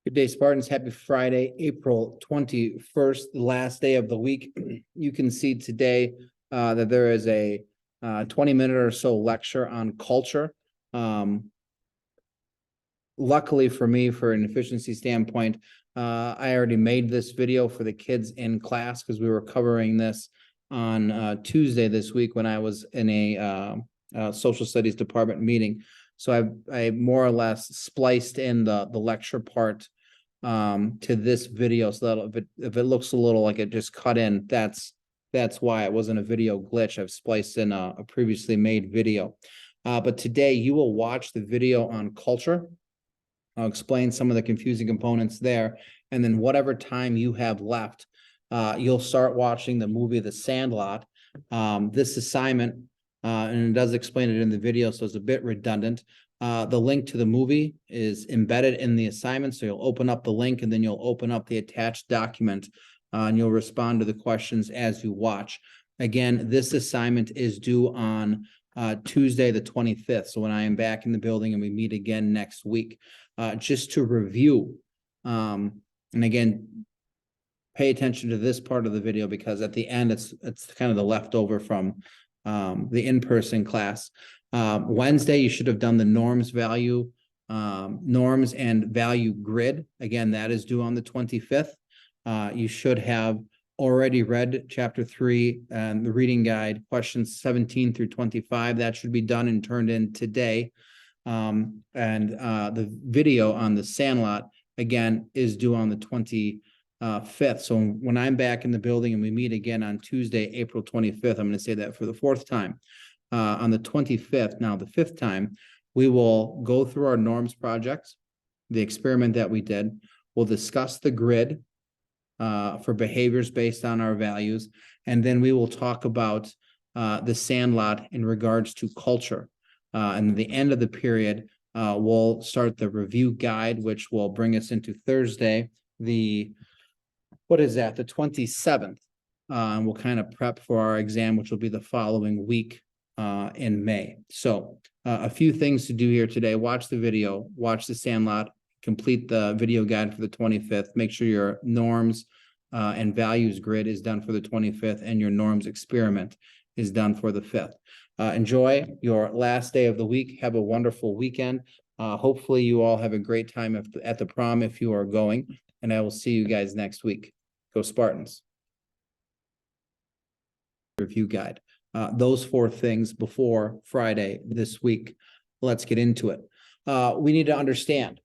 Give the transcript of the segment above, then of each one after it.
Good day, Spartans. Happy Friday, April 21st, the last day of the week. You can see today that there is a 20-minute or so lecture on culture. Luckily for me, for an efficiency standpoint, I already made this video for the kids in class because we were covering this on Tuesday this week when I was in a social studies department meeting. So I more or less spliced in the lecture part to this video, so that if it looks a little like it just cut in, that's why it wasn't a video glitch. I've spliced in a previously made video. But today you will watch the video on culture. I'll explain some of the confusing components there, and then whatever time you have left, you'll start watching the movie The Sandlot. This assignment, and it does explain it in the video, so it's a bit redundant. The link to the movie is embedded in the assignment, so you'll open up the link and then you'll open up the attached document, and you'll respond to the questions as you watch. Again, this assignment is due on Tuesday the 25th, so when I am back in the building and we meet again next week. Just to review, and again, pay attention to this part of the video because at the end it's kind of the leftover from the in-person class. Wednesday, you should have done the norms and value grid. Again, that is due on the 25th. You should have already read chapter 3 and the reading guide, questions 17 through 25. That should be done and turned in today. And the video on The Sandlot, again, is due on the 25th. So when I'm back in the building and we meet again on Tuesday, April 25th, I'm going to say that for the fourth time. On the 25th, now the fifth time, we will go through our norms projects, the experiment that we did. We'll discuss the grid for behaviors based on our values. And then we will talk about The Sandlot in regards to culture. And at the end of the period, we'll start the review guide, which will bring us into Thursday, the 27th. And we'll kind of prep for our exam, which will be the following week in May. So a few things to do here today. Watch the video, watch The Sandlot, complete the video guide for the 25th. Make sure your norms and values grid is done for the 25th and your norms experiment is done for the 5th. Enjoy your last day of the week. Have a wonderful weekend. Hopefully you all have a great time at the prom if you are going, and I will see you guys next week. Go Spartans. Review guide. Those 4 things before Friday this week. Let's get into it. We need to understand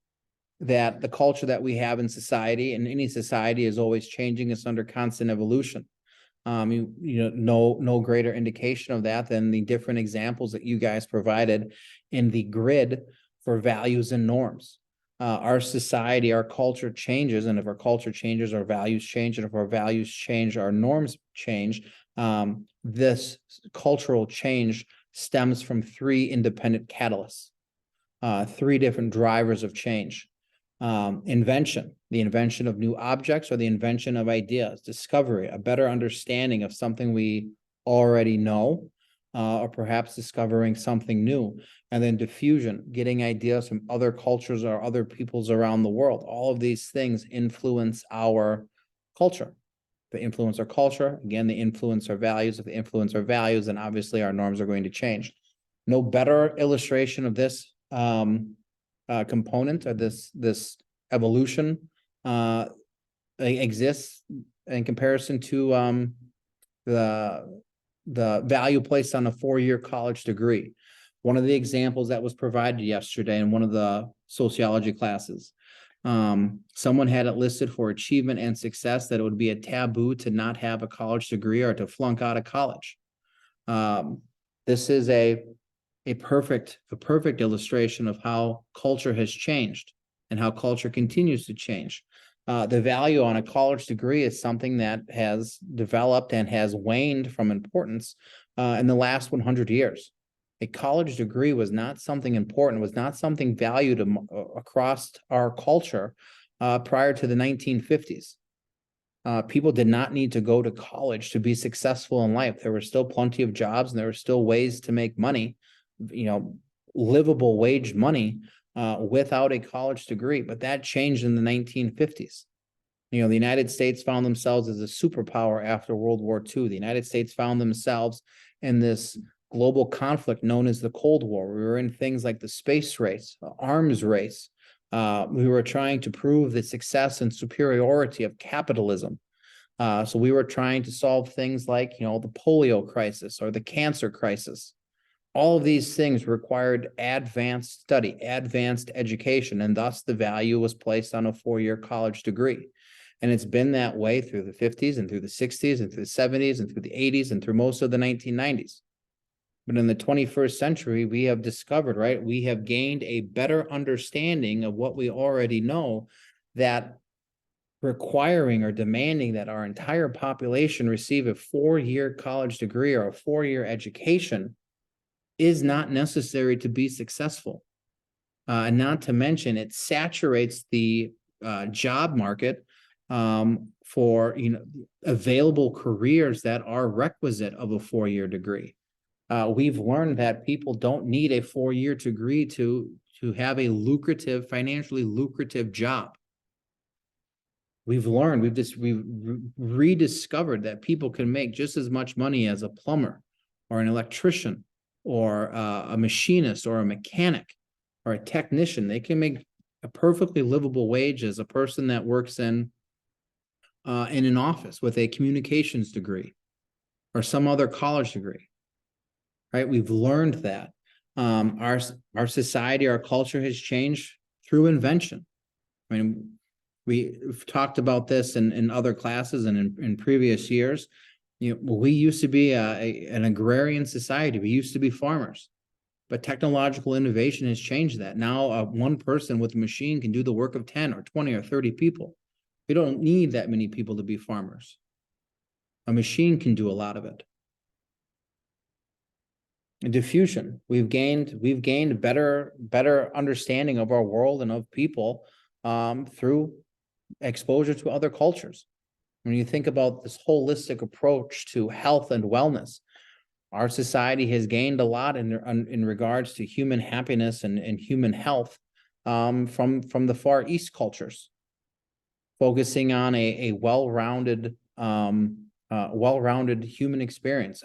that the culture that we have in society, and any society, is always changing. It's under constant evolution. No greater indication of that than the different examples that you guys provided in the grid for values and norms. Our society, our culture changes, and if our culture changes, our values change, and if our values change, our norms change. This cultural change stems from 3 independent catalysts, 3 different drivers of change. Invention, the invention of new objects or the invention of ideas. Discovery, a better understanding of something we already know, or perhaps discovering something new. And then diffusion, getting ideas from other cultures or other peoples around the world. All of these things influence our culture. They influence our culture. Again, they influence our values. If they influence our values, then obviously our norms are going to change. No better illustration of this component or this evolution exists in comparison to the value placed on a 4-year college degree. One of the examples that was provided yesterday in one of the sociology classes, someone had it listed for achievement and success that it would be a taboo to not have a college degree or to flunk out of college. This is a perfect illustration of how culture has changed and how culture continues to change. The value on a college degree is something that has developed and has waned from importance in the last 100 years. A college degree was not something important, was not something valued across our culture prior to the 1950s. People did not need to go to college to be successful in life. There were still plenty of jobs and there were still ways to make money, livable wage money without a college degree, but that changed in the 1950s. The United States found themselves as a superpower after World War II. The United States found themselves in this global conflict known as the Cold War. We were in things like the space race, arms race. We were trying to prove the success and superiority of capitalism. So we were trying to solve things like, the polio crisis or the cancer crisis. All of these things required advanced study, advanced education, and thus the value was placed on a 4-year college degree. And it's been that way through the 50s and through the 60s and through the 70s and through the 80s and through most of the 1990s. But in the 21st century, we have discovered, right? We have gained a better understanding of what we already know, that requiring or demanding that our entire population receive a 4-year college degree or a 4-year education is not necessary to be successful. And not to mention, it saturates the job market for available careers that are requisite of a 4-year degree. We've learned that people don't need a 4-year degree to have a lucrative, financially lucrative job. We've rediscovered that people can make just as much money as a plumber or an electrician or a machinist or a mechanic or a technician. They can make a perfectly livable wage as a person that works in an office with a communications degree or some other college degree, right? We've learned that our society, our culture has changed through invention. I mean, we've talked about this in other classes and in previous years. We used to be an agrarian society. We used to be farmers, but technological innovation has changed that. Now, one person with a machine can do the work of 10 or 20 or 30 people. We don't need that many people to be farmers. A machine can do a lot of it. Diffusion. We've gained better understanding of our world and of people through exposure to other cultures. When you think about this holistic approach to health and wellness, our society has gained a lot in regards to human happiness and human health from the Far East cultures, focusing on a well-rounded human experience,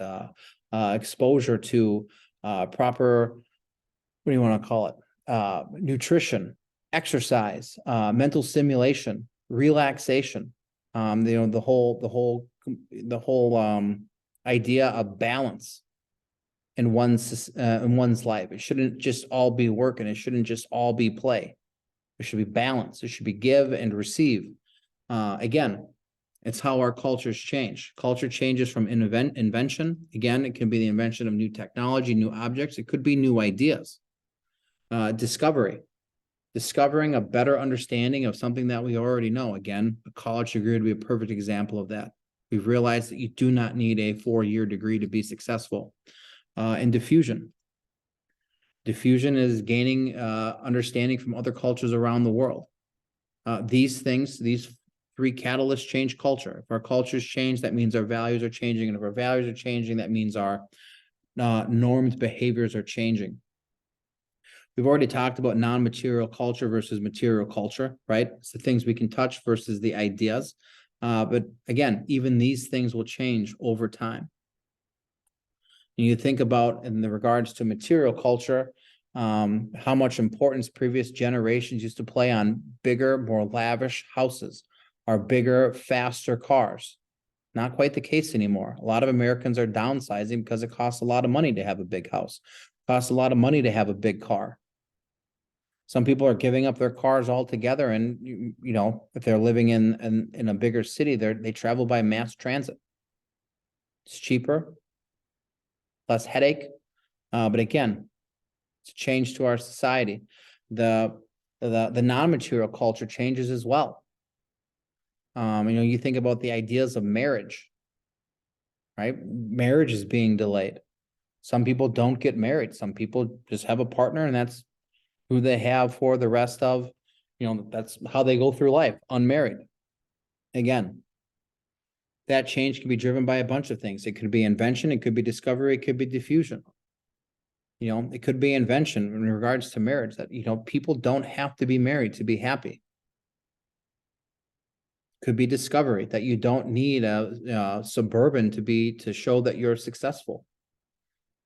exposure to proper, what do you want to call it? Nutrition, exercise, mental stimulation, relaxation. The whole idea of balance in one's life. It shouldn't just all be work, and it shouldn't just all be play. There should be balance. There should be give and receive. Again, it's how our cultures change. Culture changes from invention. Again, it can be the invention of new technology, new objects. It could be new ideas. Discovering a better understanding of something that we already know. Again, a college degree would be a perfect example of that. We've realized that you do not need a 4-year degree to be successful. And diffusion. Diffusion is gaining understanding from other cultures around the world. These 3 catalysts change culture. If our cultures change, that means our values are changing. And if our values are changing, that means our norms, behaviors are changing. We've already talked about non-material culture versus material culture, right? It's the things we can touch versus the ideas. But again, even these things will change over time. And you think about, in the regards to material culture, how much importance previous generations used to play on bigger, more lavish houses, or bigger, faster cars. Not quite the case anymore. A lot of Americans are downsizing because it costs a lot of money to have a big house. It costs a lot of money to have a big car. Some people are giving up their cars altogether, and if they're living in a bigger city, they travel by mass transit. It's cheaper, less headache, but again, it's a change to our society. The non-material culture changes as well. You think about the ideas of marriage, right? Marriage is being delayed. Some people don't get married. Some people just have a partner, and that's who they have for the rest of, that's how they go through life, unmarried. Again, that change can be driven by a bunch of things. It could be invention, it could be discovery, it could be diffusion. You know, it could be invention in regards to marriage that, you know, people don't have to be married to be happy. Could be discovery that you don't need a suburban to show that you're successful.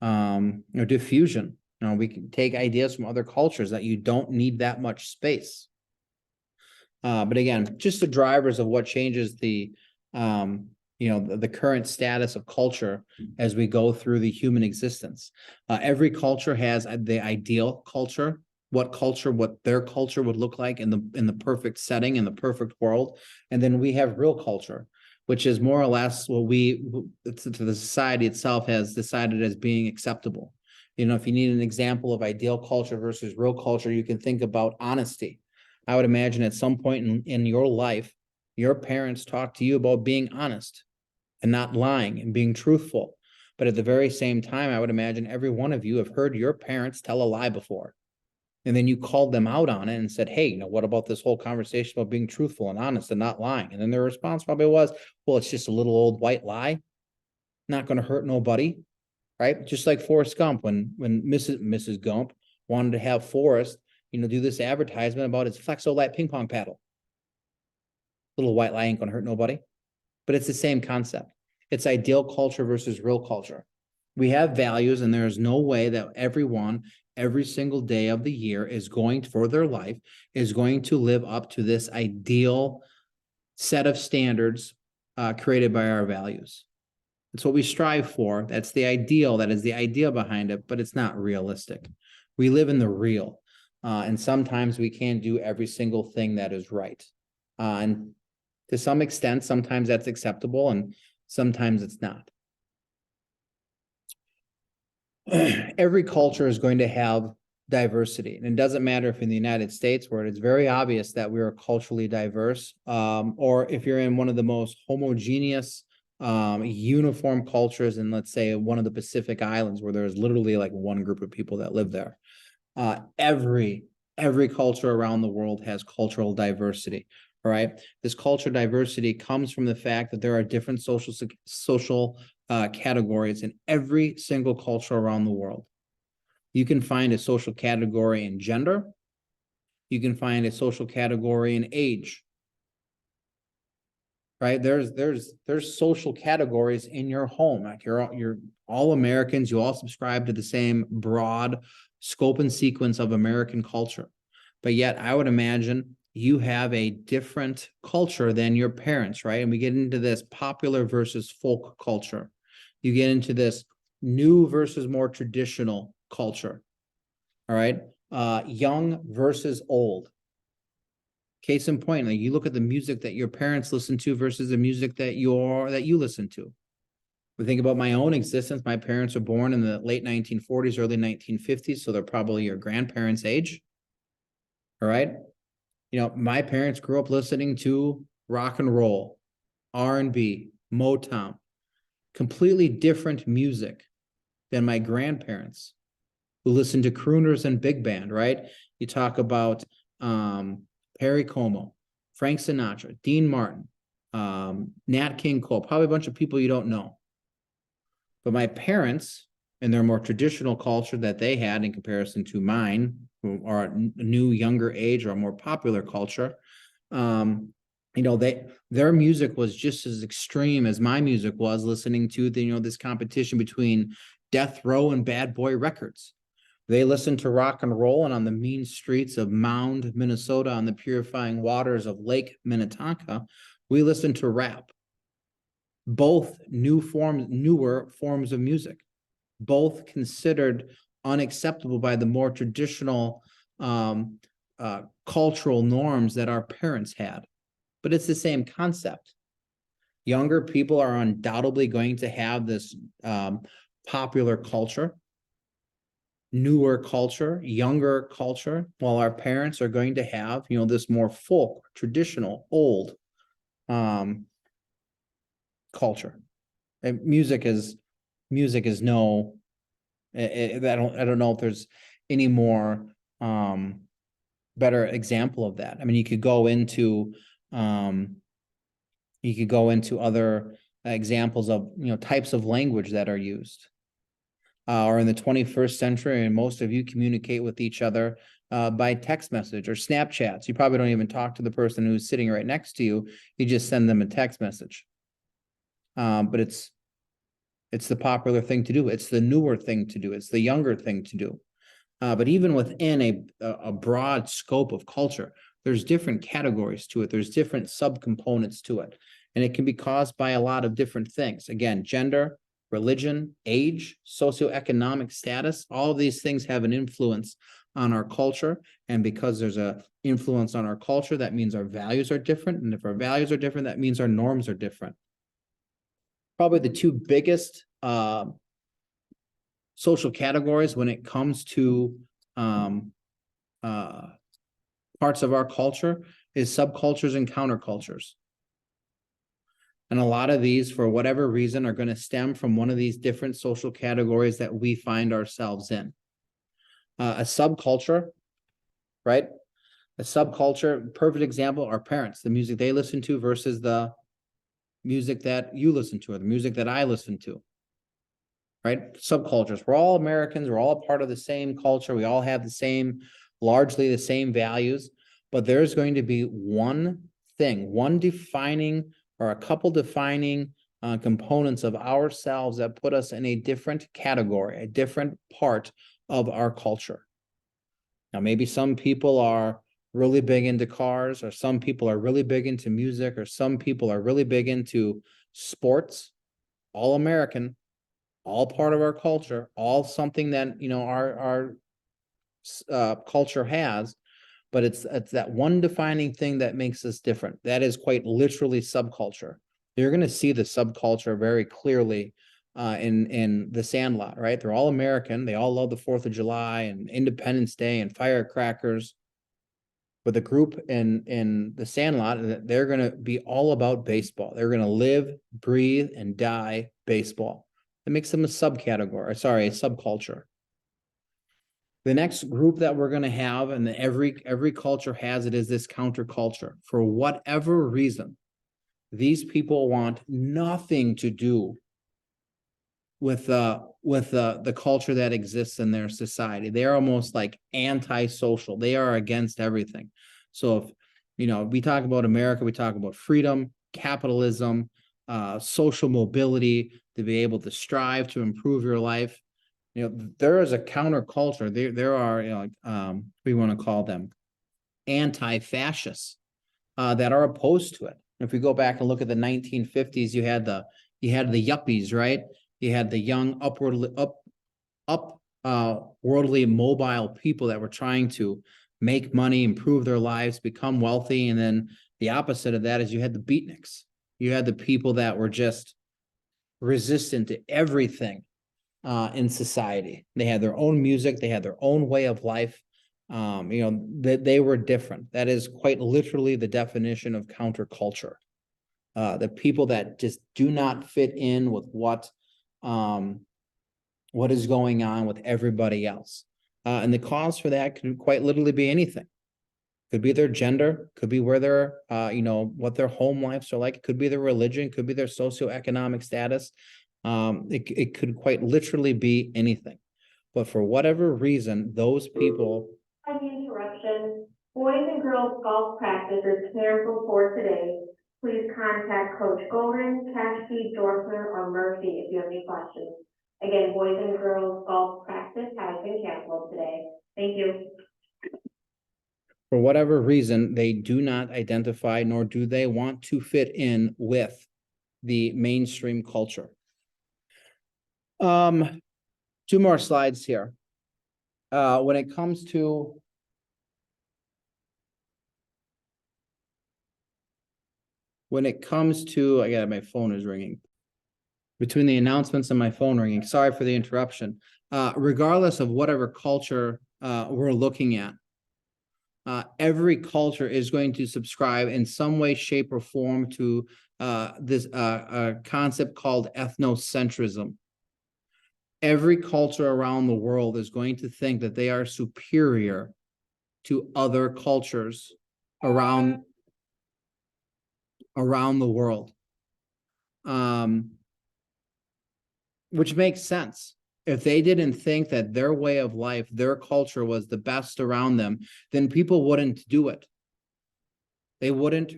Or diffusion. You know, we can take ideas from other cultures that you don't need that much space. But again, just the drivers of what changes the the current status of culture as we go through the human existence. Every culture has the ideal culture, what their culture would look like in the perfect setting, in the perfect world. And then we have real culture, which is more or less what the society itself has decided as being acceptable. You know, if you need an example of ideal culture versus real culture, you can think about honesty. I would imagine at some point in your life, your parents talked to you about being honest and not lying and being truthful. But at the very same time, I would imagine every one of you have heard your parents tell a lie before. And then you called them out on it and said, hey, you know, what about this whole conversation about being truthful and honest and not lying? And then their response probably was, well, it's just a little old white lie, not going to hurt nobody, right? Just like Forrest Gump, when Mrs. Gump wanted to have Forrest, you know, do this advertisement about his Flexolite ping pong paddle. Little white lie ain't going to hurt nobody. But it's the same concept. It's ideal culture versus real culture. We have values, and there is no way that everyone, every single day of the year is going for their life, is going to live up to this ideal set of standards created by our values. It's what we strive for. That's the ideal. That is the idea behind it, but it's not realistic. We live in the real. And sometimes we can't do every single thing that is right. And to some extent, sometimes that's acceptable and sometimes it's not. Every culture is going to have diversity. And it doesn't matter if in the United States, where it's very obvious that we are culturally diverse, or if you're in one of the most homogeneous, uniform cultures in, let's say, one of the Pacific Islands, where there's literally like one group of people that live there. Every culture around the world has cultural diversity. All right. This cultural diversity comes from the fact that there are different social categories in every single culture around the world. You can find a social category in gender. You can find a social category in age. Right? There's social categories in your home. Like you're all Americans. You all subscribe to the same broad scope and sequence of American culture. But yet I would imagine you have a different culture than your parents, right? And we get into this popular versus folk culture. You get into this new versus more traditional culture. All right. Young versus old. Case in point, like you look at the music that your parents listen to versus the music that you listen to. We think about my own existence. My parents were born in the late 1940s, early 1950s, so they're probably your grandparents' age. All right. You know, my parents grew up listening to rock and roll, R&B, Motown, completely different music than my grandparents who listened to crooners and big band, right? You talk about Perry Como, Frank Sinatra, Dean Martin, Nat King Cole, probably a bunch of people you don't know. But my parents, in their more traditional culture that they had in comparison to mine, or a new, younger age, or a more popular culture, their music was just as extreme as my music was, listening to this competition between Death Row and Bad Boy Records. They listened to rock and roll, and on the mean streets of Mound, Minnesota, on the purifying waters of Lake Minnetonka, we listened to rap. Both newer forms of music, both considered unacceptable by the more traditional cultural norms that our parents had. But it's the same concept. Younger people are undoubtedly going to have this popular culture, newer culture, younger culture, while our parents are going to have, this more folk, traditional, old culture. And music is no, I don't know if there's any more better example of that. I mean, you could go into other examples of types of language that are used. or in the 21st century, and most of you communicate with each other by text message or Snapchats. You probably don't even talk to the person who's sitting right next to you. You just send them a text message. But it's the popular thing to do. It's the newer thing to do. It's the younger thing to do. But even within a broad scope of culture, there's different categories to it. There's different subcomponents to it. And it can be caused by a lot of different things. Again, gender, religion, age, socioeconomic status, all of these things have an influence on our culture. And because there's an influence on our culture, that means our values are different. And if our values are different, that means our norms are different. Probably the two biggest social categories when it comes to parts of our culture is subcultures and countercultures. And a lot of these, for whatever reason, are going to stem from one of these different social categories that we find ourselves in. A subculture, right? A subculture, perfect example, our parents, the music they listen to versus the music that you listen to or the music that I listen to. Right? Subcultures. We're all Americans. We're all part of the same culture. We all have largely the same values, but there's going to be one thing, one defining or a couple defining components of ourselves that put us in a different category, a different part of our culture. Now, maybe some people are really big into cars, or some people are really big into music, or some people are really big into sports, all American, all part of our culture, all something that, you know, our culture has, but it's that one defining thing that makes us different. That is quite literally subculture. You're going to see the subculture very clearly in The Sandlot, right? They're all American. They all love the 4th of July and Independence Day and firecrackers. But the group in The Sandlot, they're going to be all about baseball. They're going to live, breathe, and die baseball. That makes them a subculture. The next group that we're going to have, and every culture has it, is this counterculture. For whatever reason, these people want nothing to do with the culture that exists in their society. They're almost like anti-social. They are against everything. So if, you know, we talk about America, we talk about freedom, capitalism, social mobility, to be able to strive to improve your life. You know, there is a counterculture. There are, you know, what do you want to call them? Anti-fascists that are opposed to it. If we go back and look at the 1950s, you had the yuppies, right? You had the young worldly mobile people that were trying to make money, improve their lives, become wealthy. And then the opposite of that is you had the beatniks. You had the people that were just resistant to everything in society. They had their own music. They had their own way of life. You know, that they were different. That is quite literally the definition of counterculture. The people that just do not fit in with what is going on with everybody else. And the cause for that could quite literally be anything. Could be their gender, could be where they're, you know, what their home lives are like. It could be their religion, could be their socioeconomic status. It could quite literally be anything. But for whatever reason, those people. By the interruption, boys and girls golf practice is canceled for today. Please contact Coach Golden, Caskey, Dorfner, or Murphy if you have any questions. Again, boys and girls golf practice has been canceled today. Thank you. For whatever reason, they do not identify, nor do they want to fit in with the mainstream culture. 2 more slides here. When it comes to I got my phone is ringing. Between the announcements and my phone ringing, sorry for the interruption. Regardless of whatever culture we're looking at, every culture is going to subscribe in some way, shape, or form to this concept called ethnocentrism. Every culture around the world is going to think that they are superior to other cultures around the world, which makes sense. If they didn't think that their way of life, their culture was the best around them, then people wouldn't do it. They wouldn't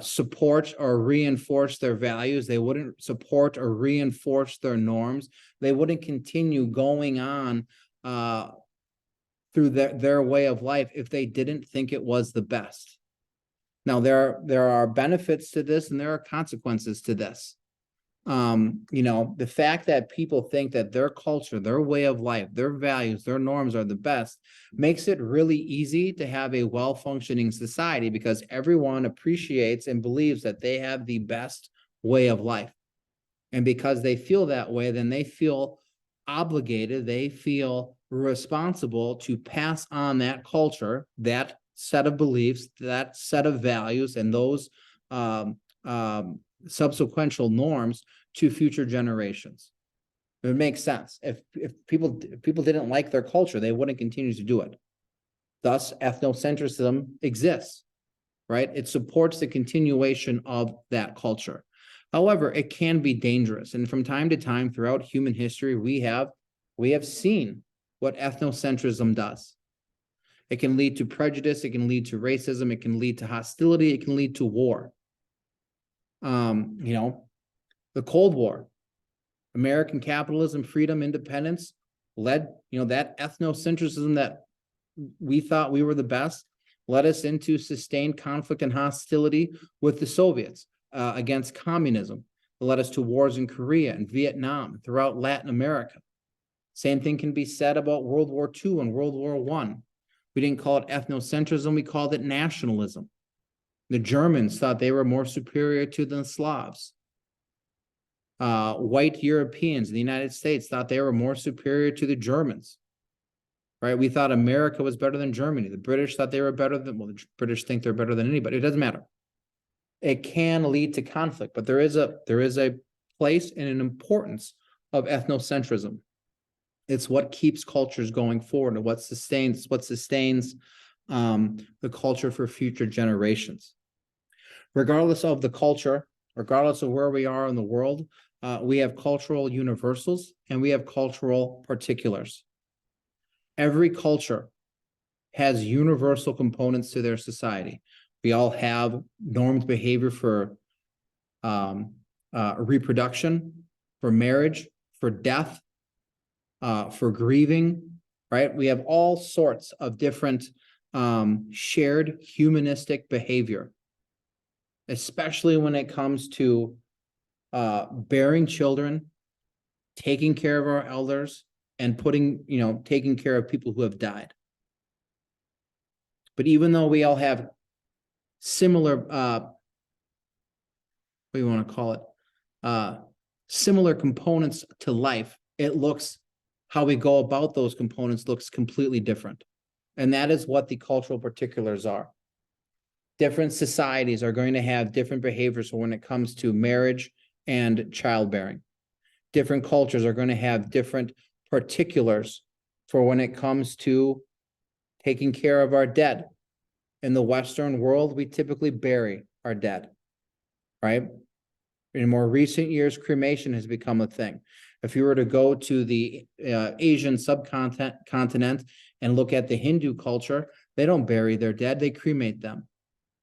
support or reinforce their values. They wouldn't support or reinforce their norms. They wouldn't continue going on through their way of life if they didn't think it was the best. Now, there are benefits to this and there are consequences to this. The fact that people think that their culture, their way of life, their values, their norms are the best makes it really easy to have a well-functioning society because everyone appreciates and believes that they have the best way of life. And because they feel that way, then they feel obligated, they feel responsible to pass on that culture, that set of beliefs, that set of values, and those subsequential norms to future generations. It makes sense. If people didn't like their culture, they wouldn't continue to do it. Thus, ethnocentrism exists, right? It supports the continuation of that culture. However, it can be dangerous. And from time to time throughout human history, we have seen what ethnocentrism does. It can lead to prejudice, it can lead to racism, it can lead to hostility, it can lead to war. The Cold War, American capitalism, freedom, independence led, that ethnocentrism that we thought we were the best led us into sustained conflict and hostility with the Soviets against communism. It led us to wars in Korea and Vietnam, throughout Latin America. Same thing can be said about World War II and World War I. We didn't call it ethnocentrism, we called it nationalism. The Germans thought they were more superior to the Slavs. White Europeans in the United States thought they were more superior to the Germans, right? We thought America was better than Germany. The British thought they were better than, well, the British think they're better than anybody. It doesn't matter. It can lead to conflict, but there is a place and an importance of ethnocentrism. It's what keeps cultures going forward and what sustains the culture for future generations. Regardless of the culture, regardless of where we are in the world, we have cultural universals and we have cultural particulars. Every culture has universal components to their society. We all have normed behavior for reproduction, for marriage, for death, for grieving, right? We have all sorts of different shared humanistic behavior, especially when it comes to bearing children, taking care of our elders, and taking care of people who have died. But even though we all have similar, what do you want to call it? Similar components to life, how we go about those components looks completely different. And that is what the cultural particulars are. Different societies are going to have different behaviors when it comes to marriage and childbearing. Different cultures are going to have different particulars for when it comes to taking care of our dead. In the Western world, we typically bury our dead, right? In more recent years, cremation has become a thing. If you were to go to the Asian subcontinent and look at the Hindu culture, they don't bury their dead, they cremate them.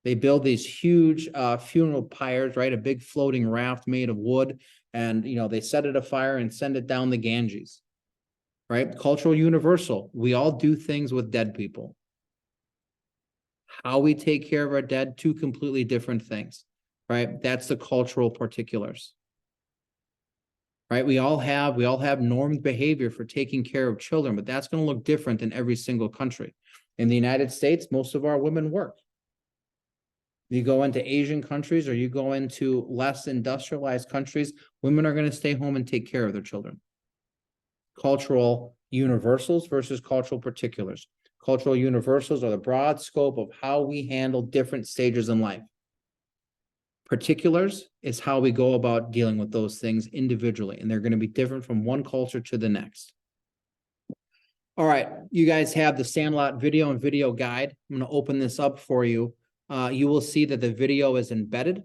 They build these huge funeral pyres, right? A big floating raft made of wood, and they set it afire and send it down the Ganges, right? Cultural universal. We all do things with dead people. How we take care of our dead, two completely different things, right? That's the cultural particulars, right? We all have normed behavior for taking care of children, but that's going to look different in every single country. In the United States, most of our women work. You go into Asian countries or you go into less industrialized countries, women are going to stay home and take care of their children. Cultural universals versus cultural particulars. Cultural universals are the broad scope of how we handle different stages in life. Particulars is how we go about dealing with those things individually, and they're going to be different from one culture to the next. All right, you guys have the Sandlot video and video guide. I'm going to open this up for you. You will see that the video is embedded,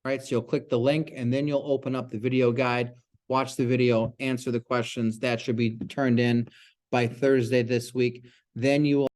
right? So you'll click the link and then you'll open up the video guide. watch the video, answer the questions. That should be turned in by Thursday this week. Then you will